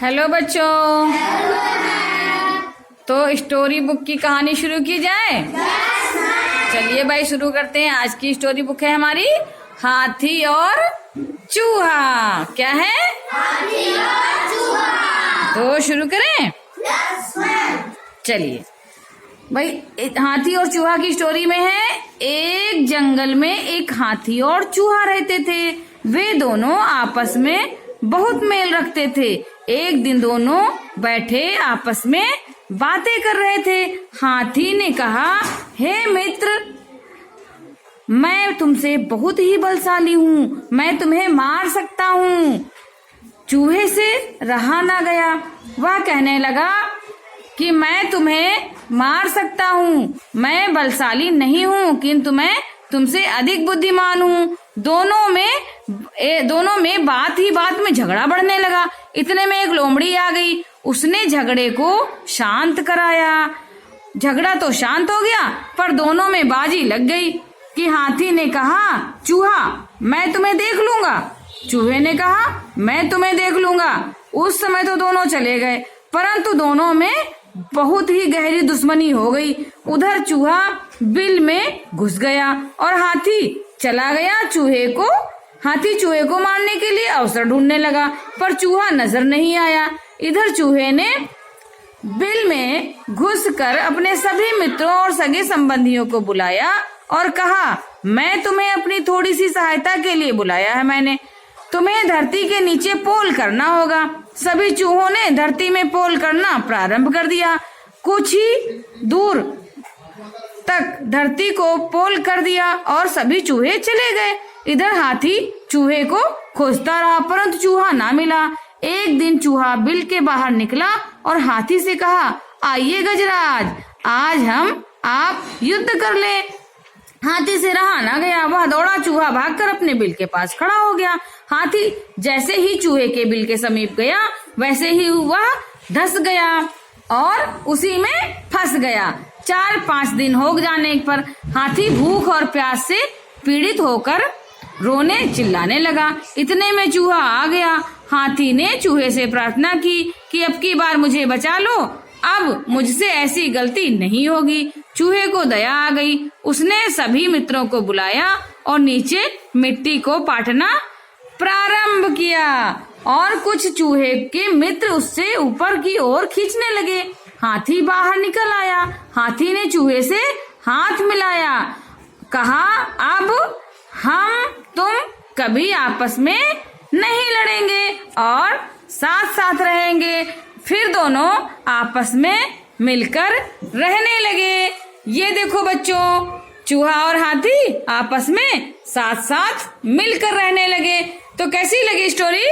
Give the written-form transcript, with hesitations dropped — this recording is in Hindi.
हेलो बच्चों। तो स्टोरी बुक की कहानी शुरू की जाए। चलिए भाई शुरू करते हैं। आज की स्टोरी बुक है हमारी हाथी और चूहा। क्या है? हाथी और चूहा। तो शुरू करें। चलिए भाई, हाथी और चूहा की स्टोरी में है। एक जंगल में एक हाथी और चूहा रहते थे। वे दोनों आपस में बहुत मेल रखते थे। एक दिन दोनों बैठे आपस में बातें कर रहे थे। हाथी ने कहा, हे मित्र, मैं तुमसे बहुत ही बलशाली हूँ, मैं तुम्हें मार सकता हूँ। चूहे से रहा ना गया। वह कहने लगा कि मैं तुम्हें मार सकता हूँ, मैं बलशाली नहीं हूँ, किंतु मैं तुमसे अधिक बुद्धिमान हूँ। दोनों में बात ही बात में झगड़ा बढ़ने लगा। इतने में एक लोमड़ी आ गई। उसने झगड़े को शांत कराया। झगड़ा तो शांत हो गया, पर दोनों में बाजी लग गई कि हाथी ने कहा, चूहा, मैं तुम्हें देख लूंगा। चूहे ने कहा, मैं तुम्हें देख लूंगा। उस समय तो दोनों चले गए, परंतु दोनों में बहुत ही गहरी दुश्मनी हो गई। उधर चूहा बिल में घुस गया और हाथी चला गया। हाथी चूहे को मारने के लिए अवसर ढूंढने लगा, पर चूहा नजर नहीं आया। इधर चूहे ने बिल में घुसकर अपने सभी मित्रों और सगे संबंधियों को बुलाया और कहा, मैं तुम्हें अपनी थोड़ी सी सहायता के लिए बुलाया है। मैंने तुम्हें धरती के नीचे पोल करना होगा। सभी चूहों ने धरती में पोल करना प्रारंभ कर दिया। कुछ ही दूर तक धरती को पोल कर दिया और सभी चूहे चले गए। इधर हाथी चूहे को खोजता रहा, परंतु चूहा ना मिला। एक दिन चूहा बिल के बाहर निकला और हाथी से कहा, आइए गजराज, आज आप युद्ध कर ले। हाथी से रहा ना गया। वह दौड़ा। चूहा भागकर अपने बिल के पास खड़ा हो गया। हाथी जैसे ही चूहे के बिल के समीप गया, वैसे ही वह धंस गया और उसी में फंस गया। 4-5 दिन हो जाने पर हाथी भूख और प्यास से पीड़ित होकर रोने चिल्लाने लगा। इतने में चूहा आ गया। हाथी ने चूहे से प्रार्थना की कि अब की बार मुझे बचा लो, अब मुझसे ऐसी गलती नहीं होगी। चूहे को दया आ गई। उसने सभी मित्रों को बुलाया और नीचे मिट्टी को पाटना प्रारंभ किया और कुछ चूहे के मित्र उससे ऊपर की ओर खींचने लगे। हाथी बाहर निकल आया। हाथी ने चूहे से हाथ मिलाया, कहा, अब हम तुम कभी आपस में नहीं लड़ेंगे और साथ साथ रहेंगे। फिर दोनों आपस में मिलकर रहने लगे। ये देखो बच्चों, चूहा और हाथी आपस में साथ साथ मिलकर रहने लगे। तो कैसी लगी स्टोरी?